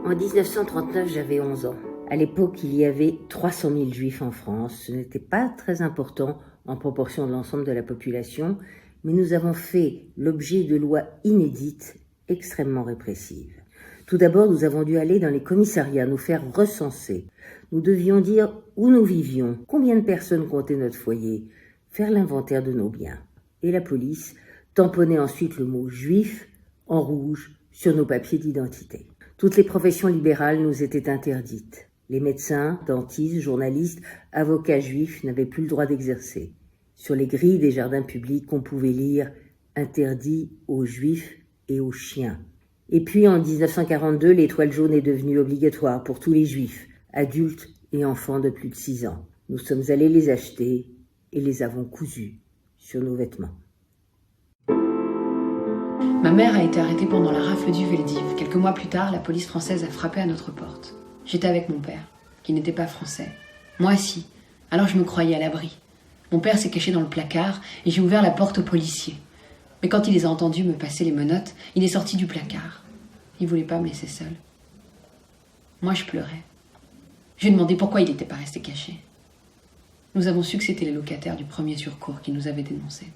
En 1939, j'avais 11 ans. À l'époque, il y avait 300 000 juifs en France. Ce n'était pas très important en proportion de l'ensemble de la population, mais nous avons fait l'objet de lois inédites, extrêmement répressives. Tout d'abord, nous avons dû aller dans les commissariats, nous faire recenser. Nous devions dire où nous vivions, combien de personnes comptait notre foyer, faire l'inventaire de nos biens. Et la police tamponnait ensuite le mot « juif » en rouge sur nos papiers d'identité. Toutes les professions libérales nous étaient interdites. Les médecins, dentistes, journalistes, avocats juifs n'avaient plus le droit d'exercer. Sur les grilles des jardins publics, on pouvait lire « interdit aux juifs et aux chiens ». Et puis en 1942, l'étoile jaune est devenue obligatoire pour tous les juifs, adultes et enfants de plus de 6 ans. Nous sommes allés les acheter et les avons cousus sur nos vêtements. Ma mère a été arrêtée pendant la rafle du Veldiv. Quelques mois plus tard, la police française a frappé à notre porte. J'étais avec mon père, qui n'était pas français. Moi, si. Alors je me croyais à l'abri. Mon père s'est caché dans le placard et j'ai ouvert la porte aux policiers. Mais quand il les a entendus me passer les menottes, il est sorti du placard. Il voulait pas me laisser seule. Moi, je pleurais. Je lui ai demandé pourquoi il n'était pas resté caché. Nous avons su que c'était les locataires du premier surcours qui nous avaient dénoncés.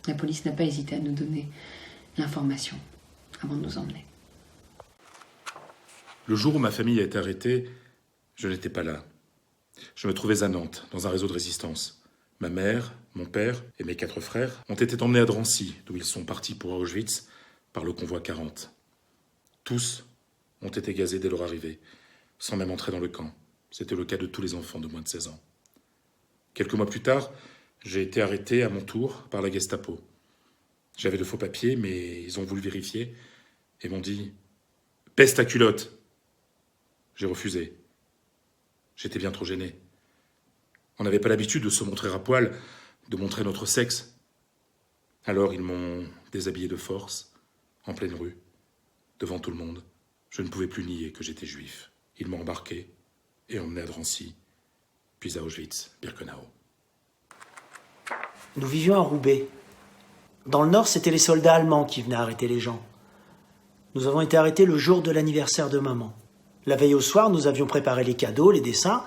La police n'a pas hésité à nous donner l'information avant de nous emmener. Le jour où ma famille a été arrêtée, je n'étais pas là. Je me trouvais à Nantes, dans un réseau de résistance. Ma mère, mon père et mes 4 frères ont été emmenés à Drancy, d'où ils sont partis pour Auschwitz, par le convoi 40. Tous ont été gazés dès leur arrivée, sans même entrer dans le camp. C'était le cas de tous les enfants de moins de 16 ans. Quelques mois plus tard, j'ai été arrêté à mon tour par la Gestapo. J'avais de faux papiers, mais ils ont voulu vérifier et m'ont dit « Baisse ta culotte !» J'ai refusé. J'étais bien trop gêné. On n'avait pas l'habitude de se montrer à poil, de montrer notre sexe. Alors ils m'ont déshabillé de force, en pleine rue, devant tout le monde. Je ne pouvais plus nier que j'étais juif. Ils m'ont embarqué et emmené à Drancy, puis à Auschwitz-Birkenau. Nous vivions à Roubaix. Dans le nord, c'était les soldats allemands qui venaient arrêter les gens. Nous avons été arrêtés le jour de l'anniversaire de maman. La veille au soir, nous avions préparé les cadeaux, les dessins.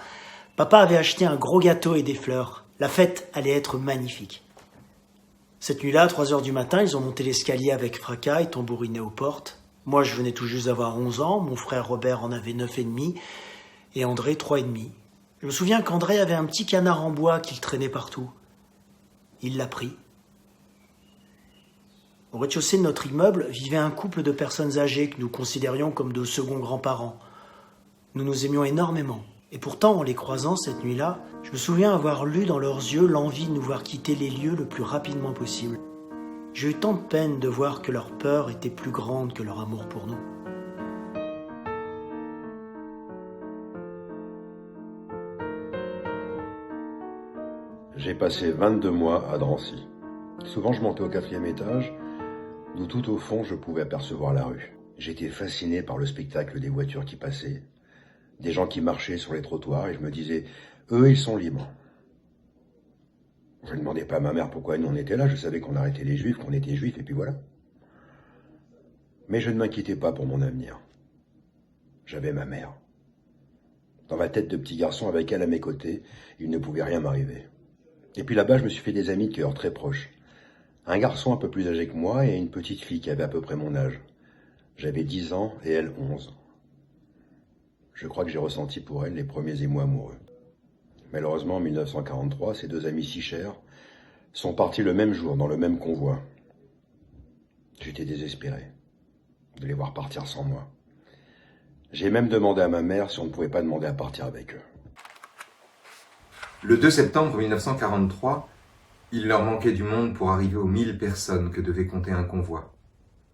Papa avait acheté un gros gâteau et des fleurs. La fête allait être magnifique. Cette nuit-là, à 3h du matin, ils ont monté l'escalier avec fracas et tambouriné aux portes. Moi, je venais tout juste d'avoir 11 ans, mon frère Robert en avait 9 et demi, et André 3 et demi. Je me souviens qu'André avait un petit canard en bois qu'il traînait partout. Il l'a pris. Au rez-de-chaussée de notre immeuble vivait un couple de personnes âgées que nous considérions comme de seconds grands-parents. Nous nous aimions énormément. Et pourtant, en les croisant cette nuit-là, je me souviens avoir lu dans leurs yeux l'envie de nous voir quitter les lieux le plus rapidement possible. J'ai eu tant de peine de voir que leur peur était plus grande que leur amour pour nous. J'ai passé 22 mois à Drancy. Souvent, je montais au 4e étage, d'où tout au fond, je pouvais apercevoir la rue. J'étais fasciné par le spectacle des voitures qui passaient, des gens qui marchaient sur les trottoirs, et je me disais, eux, ils sont libres. Je ne demandais pas à ma mère pourquoi nous on était là, je savais qu'on arrêtait les juifs, qu'on était juifs, et puis voilà. Mais je ne m'inquiétais pas pour mon avenir. J'avais ma mère. Dans ma tête de petit garçon, avec elle à mes côtés, il ne pouvait rien m'arriver. Et puis là-bas, je me suis fait des amis de cœur très proches. Un garçon un peu plus âgé que moi et une petite fille qui avait à peu près mon âge. J'avais 10 ans et elle 11. Je crois que j'ai ressenti pour elle les premiers émois amoureux. Malheureusement, en 1943, ces 2 amis si chers sont partis le même jour, dans le même convoi. J'étais désespéré de les voir partir sans moi. J'ai même demandé à ma mère si on ne pouvait pas demander à partir avec eux. Le 2 septembre 1943, il leur manquait du monde pour arriver aux 1000 personnes que devait compter un convoi.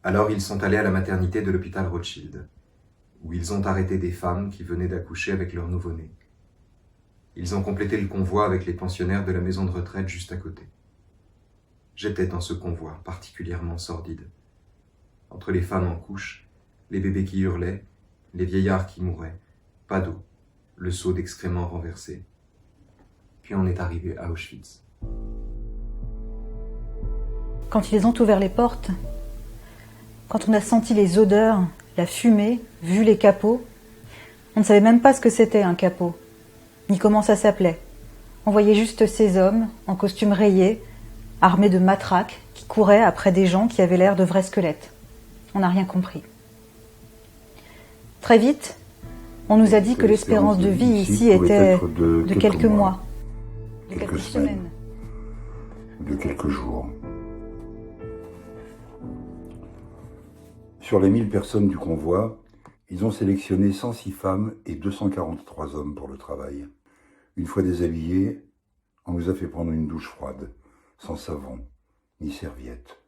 Alors ils sont allés à la maternité de l'hôpital Rothschild, où ils ont arrêté des femmes qui venaient d'accoucher avec leur nouveau-né. Ils ont complété le convoi avec les pensionnaires de la maison de retraite juste à côté. J'étais dans ce convoi particulièrement sordide. Entre les femmes en couche, les bébés qui hurlaient, les vieillards qui mouraient, pas d'eau, le seau d'excréments renversé. Puis on est arrivé à Auschwitz. Quand ils ont ouvert les portes, quand on a senti les odeurs, la fumée, vu les capots. On ne savait même pas ce que c'était un capot, ni comment ça s'appelait. On voyait juste ces hommes, en costume rayé, armés de matraques, qui couraient après des gens qui avaient l'air de vrais squelettes. On n'a rien compris. Très vite, on nous a dit que l'espérance de vie ici était de quelques mois, de quelques semaines, de quelques jours. Sur les 1000 personnes du convoi, ils ont sélectionné 106 femmes et 243 hommes pour le travail. Une fois déshabillés, on nous a fait prendre une douche froide, sans savon, ni serviette.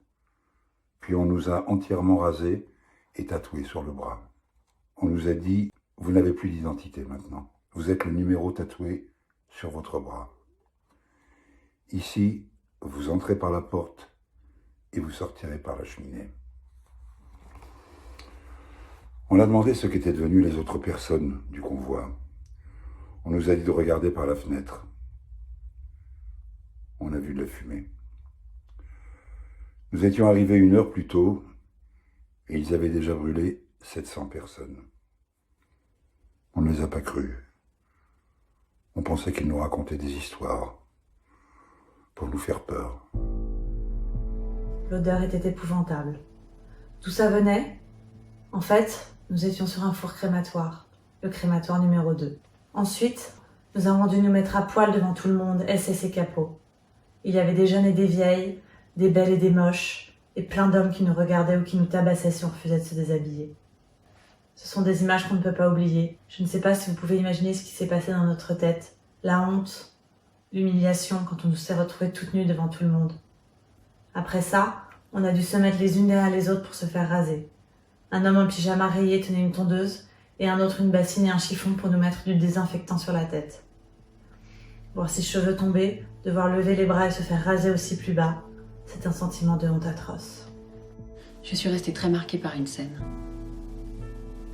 Puis on nous a entièrement rasés et tatoués sur le bras. On nous a dit, vous n'avez plus d'identité maintenant. Vous êtes le numéro tatoué sur votre bras. Ici, vous entrez par la porte et vous sortirez par la cheminée. On a demandé ce qu'étaient devenues les autres personnes du convoi. On nous a dit de regarder par la fenêtre. On a vu de la fumée. Nous étions arrivés 1 heure plus tôt et ils avaient déjà brûlé 700 personnes. On ne les a pas crus. On pensait qu'ils nous racontaient des histoires pour nous faire peur. L'odeur était épouvantable. D'où ça venait? En fait, nous étions sur un four crématoire, le crématoire numéro 2. Ensuite, nous avons dû nous mettre à poil devant tout le monde, elle et ses capots. Il y avait des jeunes et des vieilles, des belles et des moches, et plein d'hommes qui nous regardaient ou qui nous tabassaient si on refusait de se déshabiller. Ce sont des images qu'on ne peut pas oublier. Je ne sais pas si vous pouvez imaginer ce qui s'est passé dans notre tête. La honte, l'humiliation quand on nous s'est retrouvés toutes nues devant tout le monde. Après ça, on a dû se mettre les unes derrière les autres pour se faire raser. Un homme en pyjama rayé tenait une tondeuse et un autre une bassine et un chiffon pour nous mettre du désinfectant sur la tête. Voir ses cheveux tomber, devoir lever les bras et se faire raser aussi plus bas, c'est un sentiment de honte atroce. Je suis restée très marquée par une scène.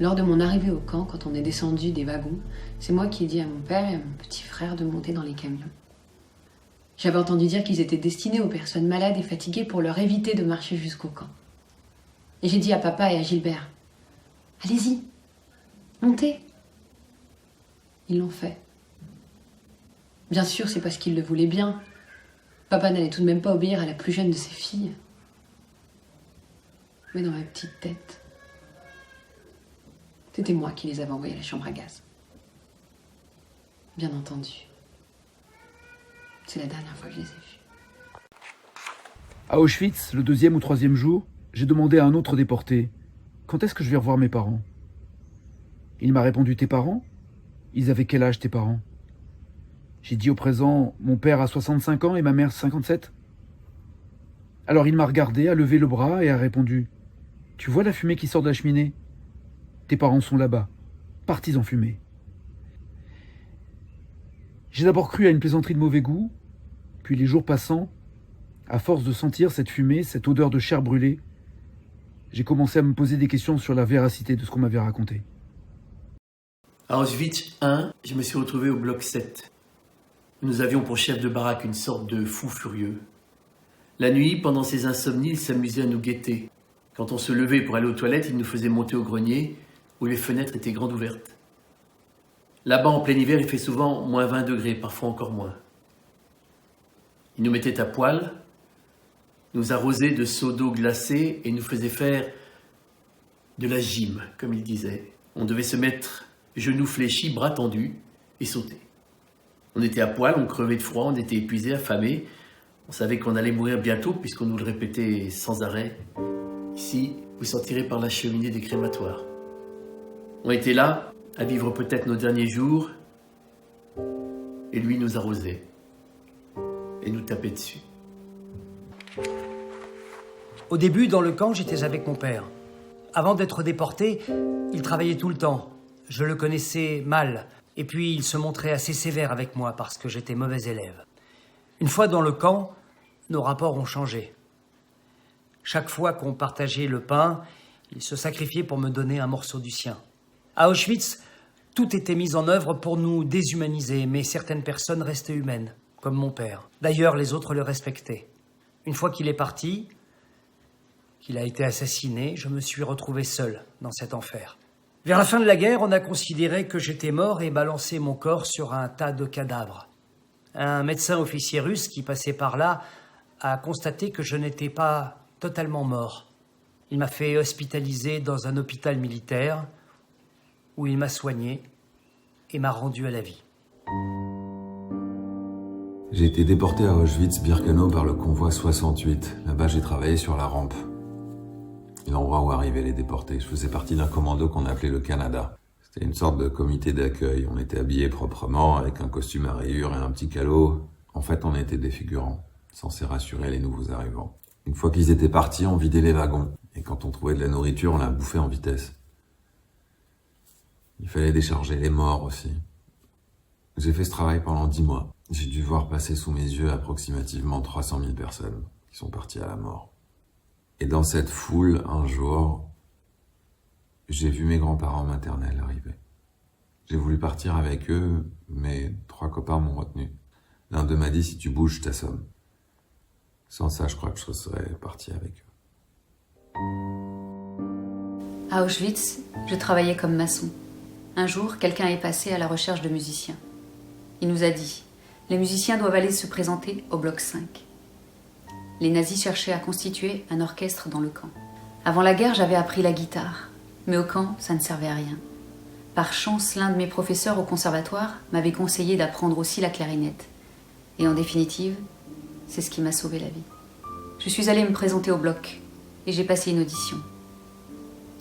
Lors de mon arrivée au camp, quand on est descendu des wagons, c'est moi qui ai dit à mon père et à mon petit frère de monter dans les camions. J'avais entendu dire qu'ils étaient destinés aux personnes malades et fatiguées pour leur éviter de marcher jusqu'au camp. Et j'ai dit à papa et à Gilbert, « Allez-y, montez !» Ils l'ont fait. Bien sûr, c'est parce qu'ils le voulaient bien. Papa n'allait tout de même pas obéir à la plus jeune de ses filles. Mais dans ma petite tête, c'était moi qui les avais envoyés à la chambre à gaz. Bien entendu. C'est la dernière fois que je les ai vus. À Auschwitz, le 2e ou 3e jour, j'ai demandé à un autre déporté « Quand est-ce que je vais revoir mes parents ?» Il m'a répondu « Tes parents ? Ils avaient quel âge tes parents ?» J'ai dit au présent « Mon père a 65 ans et ma mère 57 ?» Alors il m'a regardé, a levé le bras et a répondu « Tu vois la fumée qui sort de la cheminée ? Tes parents sont là-bas, partis en fumée. » J'ai d'abord cru à une plaisanterie de mauvais goût, puis les jours passant, à force de sentir cette fumée, cette odeur de chair brûlée, j'ai commencé à me poser des questions sur la véracité de ce qu'on m'avait raconté. À Auschwitz 1, je me suis retrouvé au bloc 7. Nous avions pour chef de baraque une sorte de fou furieux. La nuit, pendant ses insomnies, il s'amusait à nous guetter. Quand on se levait pour aller aux toilettes, il nous faisait monter au grenier, où les fenêtres étaient grandes ouvertes. Là-bas, en plein hiver, il fait souvent moins 20 degrés, parfois encore moins. Il nous mettait à poil, nous arrosait de seaux d'eau glacée et nous faisait faire de la gym, comme il disait. On devait se mettre genoux fléchis, bras tendus et sauter. On était à poil, on crevait de froid, on était épuisés, affamés. On savait qu'on allait mourir bientôt puisqu'on nous le répétait sans arrêt. Ici, vous sortirez par la cheminée des crématoires. On était là, à vivre peut-être nos derniers jours, et lui nous arrosait et nous tapait dessus. Au début, dans le camp, j'étais avec mon père. Avant d'être déporté, il travaillait tout le temps. Je le connaissais mal, et puis il se montrait assez sévère avec moi parce que j'étais mauvais élève. Une fois dans le camp, nos rapports ont changé. Chaque fois qu'on partageait le pain, il se sacrifiait pour me donner un morceau du sien. À Auschwitz, tout était mis en œuvre pour nous déshumaniser, mais certaines personnes restaient humaines, comme mon père. D'ailleurs, les autres le respectaient. Une fois qu'il est parti, qu'il a été assassiné, je me suis retrouvé seul dans cet enfer. Vers la fin de la guerre, on a considéré que j'étais mort et balancé mon corps sur un tas de cadavres. Un médecin officier russe qui passait par là a constaté que je n'étais pas totalement mort. Il m'a fait hospitaliser dans un hôpital militaire où il m'a soigné et m'a rendu à la vie. J'ai été déporté à Auschwitz-Birkenau par le convoi 68. Là-bas, j'ai travaillé sur la rampe. L'endroit où arrivaient les déportés. Je faisais partie d'un commando qu'on appelait le Canada. C'était une sorte de comité d'accueil. On était habillés proprement, avec un costume à rayures et un petit calot. En fait, on était des figurants, censés rassurer les nouveaux arrivants. Une fois qu'ils étaient partis, on vidait les wagons. Et quand on trouvait de la nourriture, on la bouffait en vitesse. Il fallait décharger les morts aussi. J'ai fait ce travail pendant 10 mois. J'ai dû voir passer sous mes yeux approximativement 300 000 personnes qui sont parties à la mort. Et dans cette foule, un jour, j'ai vu mes grands-parents maternels arriver. J'ai voulu partir avec eux, mais 3 copains m'ont retenu. L'un d'eux m'a dit « Si tu bouges, je t'assomme ». Sans ça, je crois que je serais parti avec eux. À Auschwitz, je travaillais comme maçon. Un jour, quelqu'un est passé à la recherche de musiciens. Il nous a dit « Les musiciens doivent aller se présenter au bloc 5 ». Les nazis cherchaient à constituer un orchestre dans le camp. Avant la guerre, j'avais appris la guitare, mais au camp, ça ne servait à rien. Par chance, l'un de mes professeurs au conservatoire m'avait conseillé d'apprendre aussi la clarinette. Et en définitive, c'est ce qui m'a sauvé la vie. Je suis allée me présenter au bloc et j'ai passé une audition.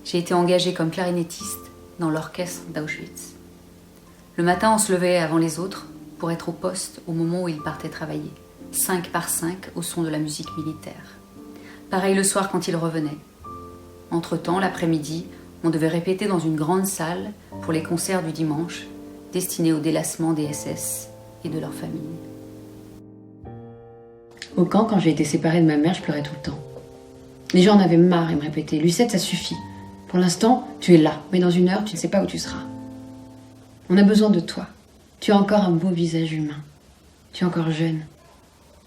J'ai été engagée comme clarinettiste dans l'orchestre d'Auschwitz. Le matin, on se levait avant les autres pour être au poste au moment où ils partaient travailler. 5 par 5 au son de la musique militaire. Pareil le soir quand ils revenaient. Entre-temps, l'après-midi, on devait répéter dans une grande salle pour les concerts du dimanche, destinés au délassement des SS et de leurs familles. Au camp, quand j'ai été séparée de ma mère, je pleurais tout le temps. Les gens en avaient marre et me répétaient « Lucette, ça suffit. Pour l'instant, tu es là, mais dans 1 heure, tu ne sais pas où tu seras. On a besoin de toi. Tu as encore un beau visage humain. Tu es encore jeune.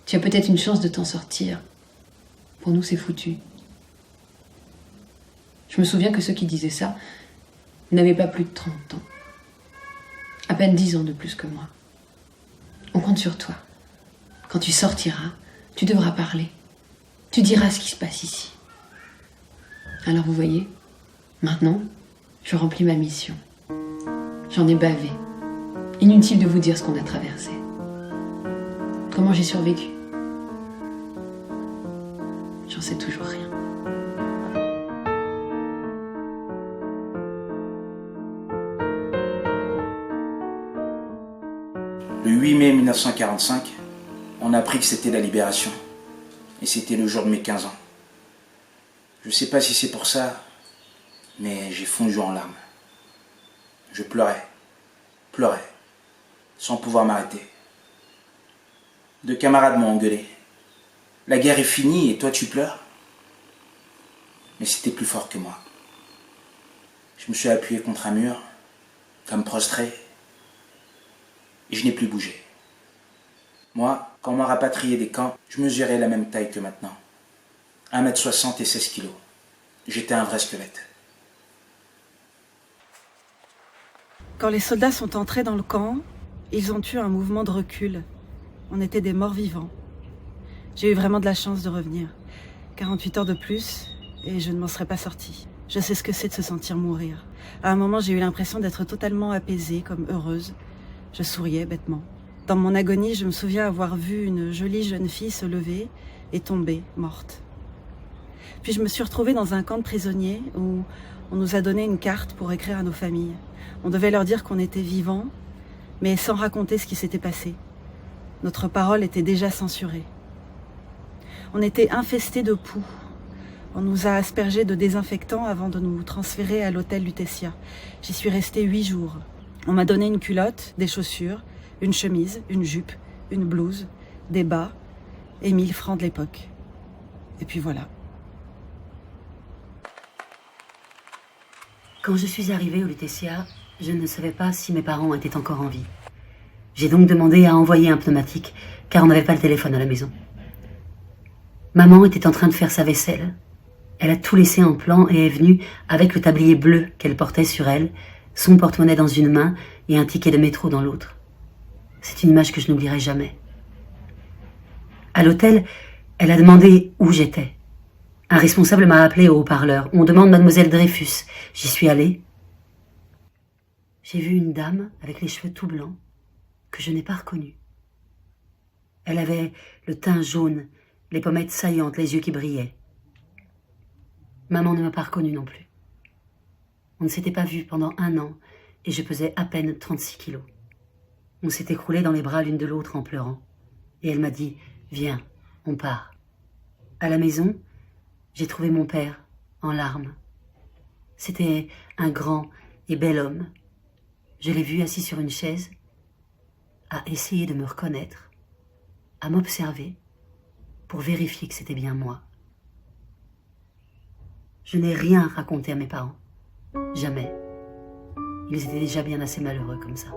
Tu as peut-être une chance de t'en sortir. Pour nous, c'est foutu. » Je me souviens que ceux qui disaient ça n'avaient pas plus de 30 ans. À peine 10 ans de plus que moi. On compte sur toi. Quand tu sortiras, tu devras parler. Tu diras ce qui se passe ici. Alors vous voyez, maintenant, je remplis ma mission. J'en ai bavé. Inutile de vous dire ce qu'on a traversé. Comment j'ai survécu? J'en sais toujours rien. Le 8 mai 1945, on a appris que c'était la libération. Et c'était le jour de mes 15 ans. Je sais pas si c'est pour ça, mais j'ai fondu en larmes. Je pleurais, sans pouvoir m'arrêter. 2 camarades m'ont engueulé. La guerre est finie et toi tu pleures? Mais c'était plus fort que moi. Je me suis appuyé contre un mur, comme prostré, et je n'ai plus bougé. Moi, quand on m'a rapatrié des camps, je mesurais la même taille que maintenant. 1m60 et 16 kilos. J'étais un vrai squelette. Quand les soldats sont entrés dans le camp, ils ont eu un mouvement de recul. On était des morts vivants. J'ai eu vraiment de la chance de revenir. 48 heures de plus, et je ne m'en serais pas sortie. Je sais ce que c'est de se sentir mourir. À un moment, j'ai eu l'impression d'être totalement apaisée, comme heureuse. Je souriais bêtement. Dans mon agonie, je me souviens avoir vu une jolie jeune fille se lever et tomber, morte. Puis je me suis retrouvée dans un camp de prisonniers où on nous a donné une carte pour écrire à nos familles. On devait leur dire qu'on était vivants, mais sans raconter ce qui s'était passé. Notre parole était déjà censurée. On était infestés de poux. On nous a aspergés de désinfectants avant de nous transférer à l'hôtel Lutetia. J'y suis restée 8 jours. On m'a donné une culotte, des chaussures, une chemise, une jupe, une blouse, des bas et 1000 francs de l'époque. Et puis voilà. Quand je suis arrivée au Lutetia, je ne savais pas si mes parents étaient encore en vie. J'ai donc demandé à envoyer un pneumatique, car on n'avait pas le téléphone à la maison. Maman était en train de faire sa vaisselle. Elle a tout laissé en plan et est venue avec le tablier bleu qu'elle portait sur elle, son porte-monnaie dans une main et un ticket de métro dans l'autre. C'est une image que je n'oublierai jamais. À l'hôtel, elle a demandé où j'étais. Un responsable m'a appelé au haut-parleur. On demande mademoiselle Dreyfus. J'y suis allée. J'ai vu une dame avec les cheveux tout blancs que je n'ai pas reconnue. Elle avait le teint jaune, les pommettes saillantes, les yeux qui brillaient. Maman ne m'a pas reconnue non plus. On ne s'était pas vu pendant 1 an et je pesais à peine 36 kilos. On s'est écroulés dans les bras l'une de l'autre en pleurant. Et elle m'a dit « Viens, on part ». À la maison, j'ai trouvé mon père en larmes. C'était un grand et bel homme. Je l'ai vu assis sur une chaise, à essayer de me reconnaître, à m'observer pour vérifier que c'était bien moi. Je n'ai rien raconté à mes parents. Jamais. Ils étaient déjà bien assez malheureux comme ça.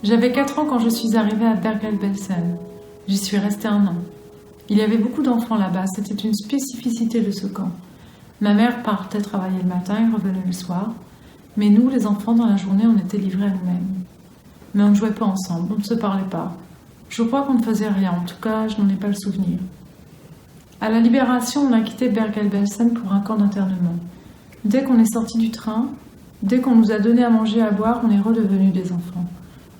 J'avais 4 ans quand je suis arrivée à Bergen-Belsen. J'y suis restée 1 an. Il y avait beaucoup d'enfants là-bas, c'était une spécificité de ce camp. Ma mère partait travailler le matin et revenait le soir, mais nous, les enfants, dans la journée, on était livrés à nous-mêmes. Mais on ne jouait pas ensemble, on ne se parlait pas. Je crois qu'on ne faisait rien, en tout cas, je n'en ai pas le souvenir. À la Libération, on a quitté Bergen-Belsen pour un camp d'internement. Dès qu'on est sorti du train, dès qu'on nous a donné à manger et à boire, on est redevenus des enfants.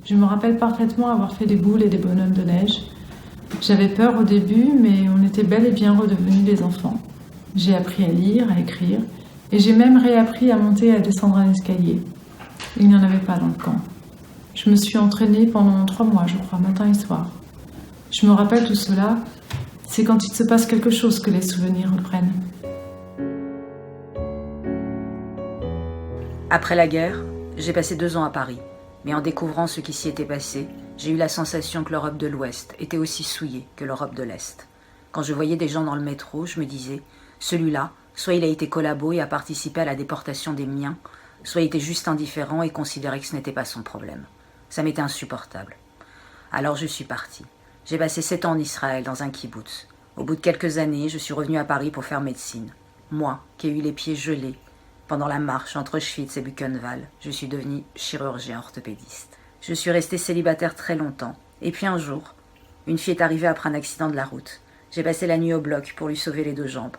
Je me rappelle parfaitement avoir fait des boules et des bonhommes de neige. J'avais peur au début, mais on était bel et bien redevenus des enfants. J'ai appris à lire, à écrire, et j'ai même réappris à monter et à descendre un escalier. Il n'y en avait pas dans le camp. Je me suis entraînée pendant 3 mois, je crois, matin et soir. Je me rappelle tout cela, c'est quand il se passe quelque chose que les souvenirs reprennent. Après la guerre, j'ai passé 2 ans à Paris. Mais en découvrant ce qui s'y était passé, j'ai eu la sensation que l'Europe de l'Ouest était aussi souillée que l'Europe de l'Est. Quand je voyais des gens dans le métro, je me disais, celui-là, soit il a été collabo et a participé à la déportation des miens, soit il était juste indifférent et considérait que ce n'était pas son problème. Ça m'était insupportable. Alors je suis partie. J'ai passé 7 ans en Israël dans un kibboutz. Au bout de quelques années, je suis revenue à Paris pour faire médecine. Moi, qui ai eu les pieds gelés pendant la marche entre Auschwitz et Buchenwald, je suis devenue chirurgien orthopédiste. Je suis restée célibataire très longtemps. Et puis un jour, une fille est arrivée après un accident de la route. J'ai passé la nuit au bloc pour lui sauver les 2 jambes.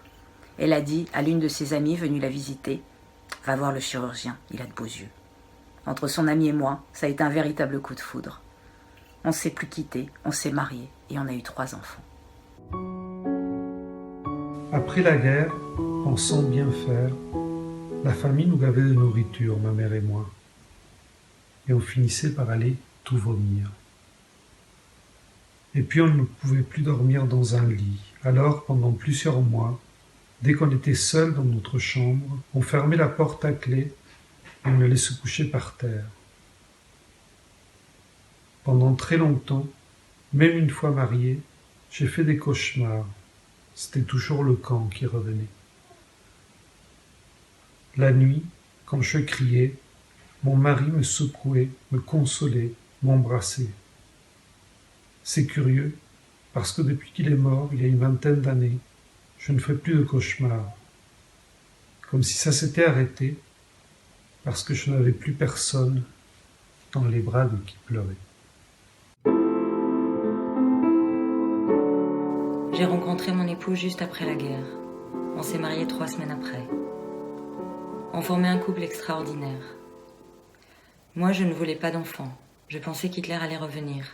Elle a dit à l'une de ses amies venue la visiter, « Va voir le chirurgien, il a de beaux yeux. » Entre son amie et moi, ça a été un véritable coup de foudre. On ne s'est plus quittés, on s'est mariés et on a eu 3 enfants. Après la guerre, pensant bien faire, la famille nous gavait de nourriture, ma mère et moi. Et on finissait par aller tout vomir. Et puis on ne pouvait plus dormir dans un lit. Alors, pendant plusieurs mois, dès qu'on était seul dans notre chambre, on fermait la porte à clé et on allait se coucher par terre. Pendant très longtemps, même une fois marié, j'ai fait des cauchemars. C'était toujours le camp qui revenait. La nuit, quand je criais, mon mari me secouait, me consolait, m'embrassait. C'est curieux, parce que depuis qu'il est mort, il y a une 20aine d'années, je ne fais plus de cauchemars. Comme si ça s'était arrêté, parce que je n'avais plus personne dans les bras de qui pleurait. J'ai rencontré mon époux juste après la guerre. On s'est mariés 3 semaines après. On formait un couple extraordinaire. Moi, je ne voulais pas d'enfant. Je pensais qu'Hitler allait revenir.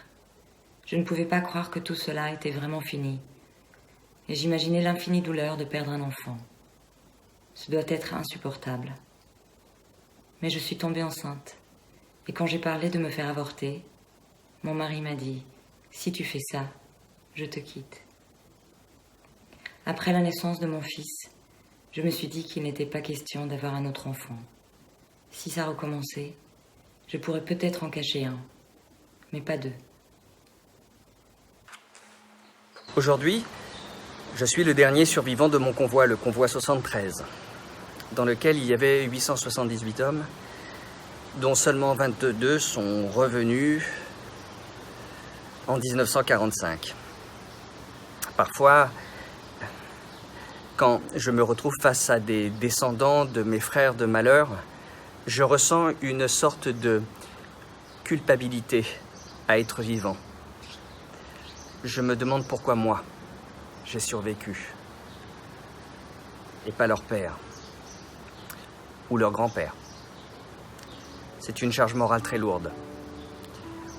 Je ne pouvais pas croire que tout cela était vraiment fini. Et j'imaginais l'infinie douleur de perdre un enfant. Ce doit être insupportable. Mais je suis tombée enceinte. Et quand j'ai parlé de me faire avorter, mon mari m'a dit « Si tu fais ça, je te quitte ». Après la naissance de mon fils, je me suis dit qu'il n'était pas question d'avoir un autre enfant. Si ça recommençait, je pourrais peut-être en cacher un, mais pas 2. Aujourd'hui, je suis le dernier survivant de mon convoi, le convoi 73, dans lequel il y avait 878 hommes, dont seulement 22 sont revenus en 1945. Parfois, quand je me retrouve face à des descendants de mes frères de malheur, je ressens une sorte de culpabilité à être vivant. Je me demande pourquoi moi, j'ai survécu, et pas leur père, ou leur grand-père. C'est une charge morale très lourde.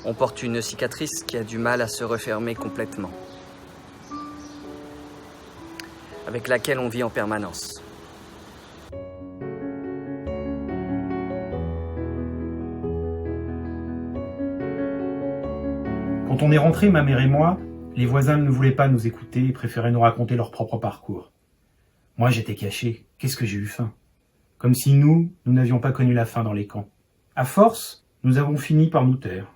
On porte une cicatrice qui a du mal à se refermer complètement, avec laquelle on vit en permanence. Quand on est rentrés, ma mère et moi, les voisins ne voulaient pas nous écouter et préféraient nous raconter leur propre parcours. Moi, j'étais caché. Qu'est-ce que j'ai eu faim? Comme si nous n'avions pas connu la faim dans les camps. À force, nous avons fini par nous taire.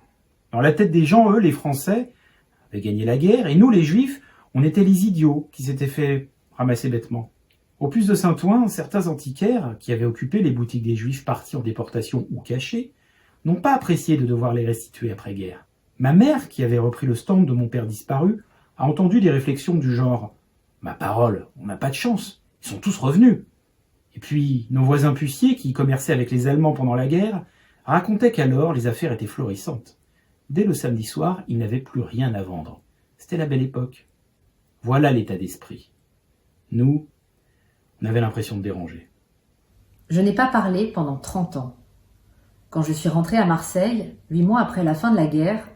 Dans la tête des gens, eux, les Français, avaient gagné la guerre, et nous, les Juifs, on était les idiots qui s'étaient fait ramasser bêtement. Au plus de Saint-Ouen, certains antiquaires, qui avaient occupé les boutiques des Juifs partis en déportation ou cachés, n'ont pas apprécié de devoir les restituer après-guerre. Ma mère, qui avait repris le stand de mon père disparu, a entendu des réflexions du genre « Ma parole, on n'a pas de chance, ils sont tous revenus !» Et puis, nos voisins puciers, qui commerçaient avec les Allemands pendant la guerre, racontaient qu'alors les affaires étaient florissantes. Dès le samedi soir, ils n'avaient plus rien à vendre. C'était la belle époque. Voilà l'état d'esprit. Nous, on avait l'impression de déranger. Je n'ai pas parlé pendant 30 ans. Quand je suis rentrée à Marseille, 8 mois après la fin de la guerre,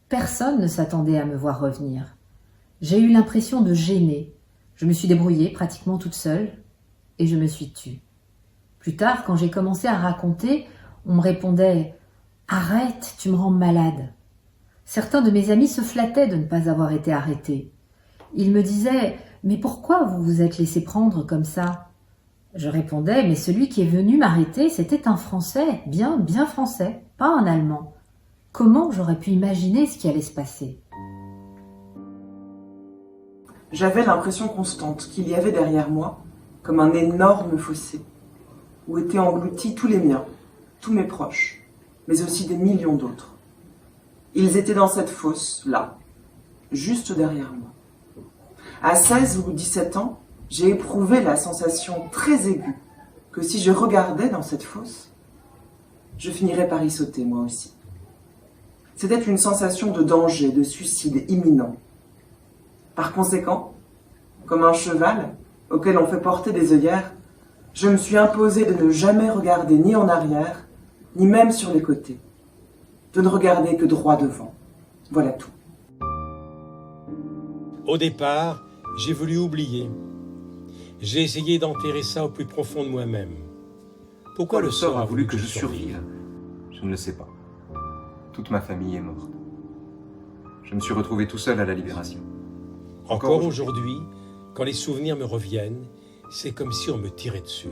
personne ne s'attendait à me voir revenir. J'ai eu l'impression de gêner. Je me suis débrouillée pratiquement toute seule et je me suis tue. Plus tard, quand j'ai commencé à raconter, on me répondait « Arrête, tu me rends malade ». Certains de mes amis se flattaient de ne pas avoir été arrêtés. Ils me disaient « Mais pourquoi vous vous êtes laissé prendre comme ça ?» Je répondais « Mais celui qui est venu m'arrêter, c'était un Français, bien français, pas un Allemand. Comment j'aurais pu imaginer ce qui allait se passer ?» J'avais l'impression constante qu'il y avait derrière moi comme un énorme fossé, où étaient engloutis tous les miens, tous mes proches, mais aussi des millions d'autres. Ils étaient dans cette fosse, là, juste derrière moi. À 16 ou 17 ans, j'ai éprouvé la sensation très aiguë que si je regardais dans cette fosse, je finirais par y sauter moi aussi. C'était une sensation de danger, de suicide imminent. Par conséquent, comme un cheval auquel on fait porter des œillères, je me suis imposé de ne jamais regarder ni en arrière, ni même sur les côtés. De ne regarder que droit devant. Voilà tout. Au départ, j'ai voulu oublier. J'ai essayé d'enterrer ça au plus profond de moi-même. Pourquoi le sort a voulu que je survive? Je ne le sais pas. Toute ma famille est morte. Je me suis retrouvé tout seul à la Libération. Encore aujourd'hui, quand les souvenirs me reviennent, c'est comme si on me tirait dessus.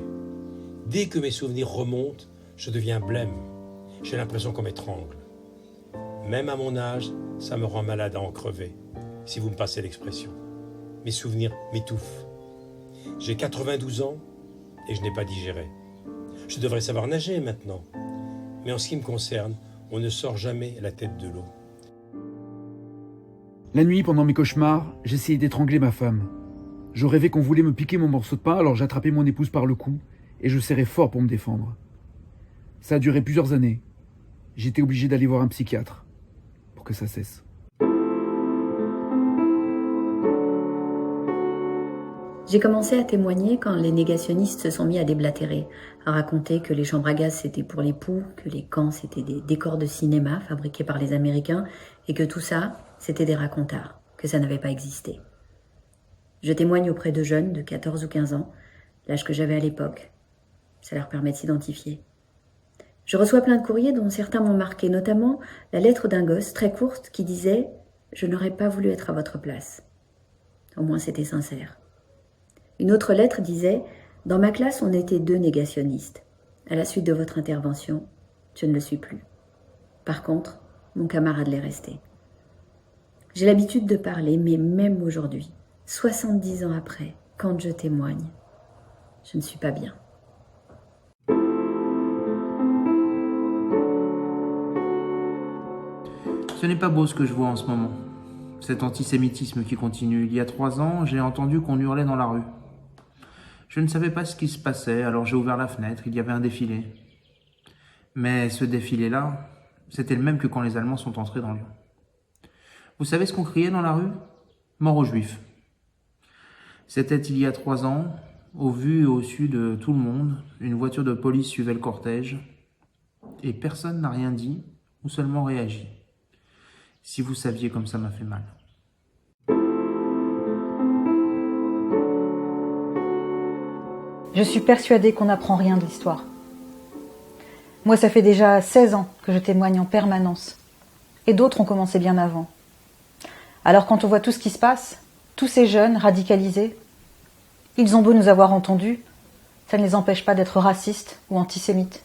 Dès que mes souvenirs remontent, je deviens blême. J'ai l'impression qu'on m'étrangle. Même à mon âge, ça me rend malade à en crever, si vous me passez l'expression. Mes souvenirs m'étouffent. J'ai 92 ans et je n'ai pas digéré. Je devrais savoir nager maintenant. Mais en ce qui me concerne, on ne sort jamais la tête de l'eau. La nuit, pendant mes cauchemars, j'essayais d'étrangler ma femme. Je rêvais qu'on voulait me piquer mon morceau de pain, alors j'attrapais mon épouse par le cou et je serrais fort pour me défendre. Ça a duré plusieurs années. J'étais obligé d'aller voir un psychiatre pour que ça cesse. J'ai commencé à témoigner quand les négationnistes se sont mis à déblatérer, à raconter que les chambres à gaz c'était pour les poux, que les camps c'était des décors de cinéma fabriqués par les Américains et que tout ça c'était des racontards, que ça n'avait pas existé. Je témoigne auprès de jeunes de 14 ou 15 ans, l'âge que j'avais à l'époque. Ça leur permet de s'identifier. Je reçois plein de courriers dont certains m'ont marqué, notamment la lettre d'un gosse très courte qui disait « Je n'aurais pas voulu être à votre place ». Au moins c'était sincère. Une autre lettre disait « Dans ma classe, on était 2 négationnistes. À la suite de votre intervention, je ne le suis plus. Par contre, mon camarade l'est resté. » J'ai l'habitude de parler, mais même aujourd'hui, 70 ans après, quand je témoigne, je ne suis pas bien. Ce n'est pas beau ce que je vois en ce moment. Cet antisémitisme qui continue. Il y a 3 ans, j'ai entendu qu'on hurlait dans la rue. Je ne savais pas ce qui se passait, alors j'ai ouvert la fenêtre, il y avait un défilé. Mais ce défilé-là, c'était le même que quand les Allemands sont entrés dans Lyon. Vous savez ce qu'on criait dans la rue? Mort aux Juifs. C'était il y a 3 ans, au vu et au su de tout le monde, une voiture de police suivait le cortège, et personne n'a rien dit, ou seulement réagi. Si vous saviez comme ça m'a fait mal. Je suis persuadée qu'on n'apprend rien de l'histoire. Moi, ça fait déjà 16 ans que je témoigne en permanence. Et d'autres ont commencé bien avant. Alors quand on voit tout ce qui se passe, tous ces jeunes radicalisés, ils ont beau nous avoir entendus, ça ne les empêche pas d'être racistes ou antisémites.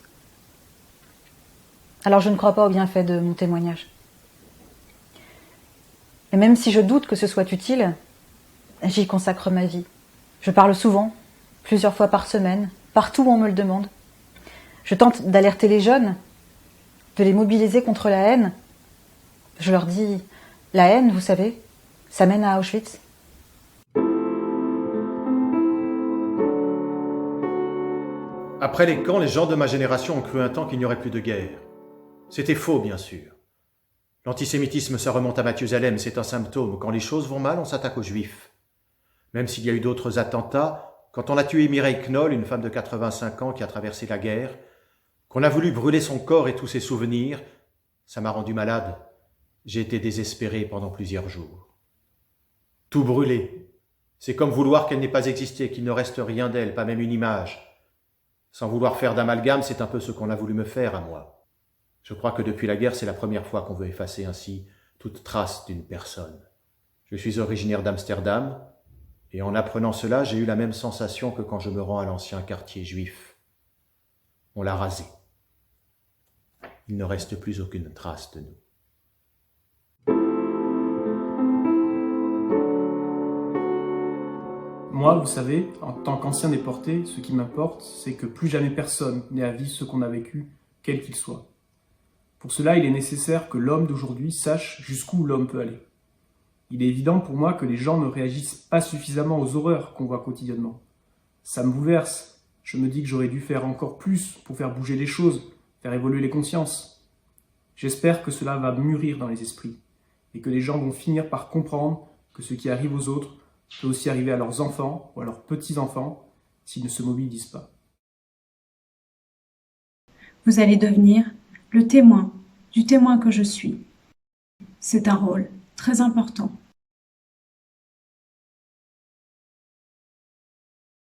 Alors je ne crois pas au bienfait de mon témoignage. Et même si je doute que ce soit utile, j'y consacre ma vie. Je parle souvent, plusieurs fois par semaine, partout où on me le demande. Je tente d'alerter les jeunes, de les mobiliser contre la haine. Je leur dis, la haine, vous savez, ça mène à Auschwitz. Après les camps, les gens de ma génération ont cru un temps qu'il n'y aurait plus de guerre. C'était faux, bien sûr. L'antisémitisme, ça remonte à Mathusalem, c'est un symptôme. Quand les choses vont mal, on s'attaque aux Juifs. Même s'il y a eu d'autres attentats, quand on a tué Mireille Knoll, une femme de 85 ans qui a traversé la guerre, qu'on a voulu brûler son corps et tous ses souvenirs, ça m'a rendu malade. J'ai été désespéré pendant plusieurs jours. Tout brûler, c'est comme vouloir qu'elle n'ait pas existé, qu'il ne reste rien d'elle, pas même une image. Sans vouloir faire d'amalgame, c'est un peu ce qu'on a voulu me faire à moi. Je crois que depuis la guerre, c'est la première fois qu'on veut effacer ainsi toute trace d'une personne. Je suis originaire d'Amsterdam, et en apprenant cela, j'ai eu la même sensation que quand je me rends à l'ancien quartier juif. On l'a rasé. Il ne reste plus aucune trace de nous. Moi, vous savez, en tant qu'ancien déporté, ce qui m'importe, c'est que plus jamais personne n'ait à vivre ce qu'on a vécu, quel qu'il soit. Pour cela, il est nécessaire que l'homme d'aujourd'hui sache jusqu'où l'homme peut aller. Il est évident pour moi que les gens ne réagissent pas suffisamment aux horreurs qu'on voit quotidiennement. Ça me bouleverse. Je me dis que j'aurais dû faire encore plus pour faire bouger les choses, faire évoluer les consciences. J'espère que cela va mûrir dans les esprits et que les gens vont finir par comprendre que ce qui arrive aux autres peut aussi arriver à leurs enfants ou à leurs petits-enfants s'ils ne se mobilisent pas. Vous allez devenir le témoin du témoin que je suis. C'est un rôle très important.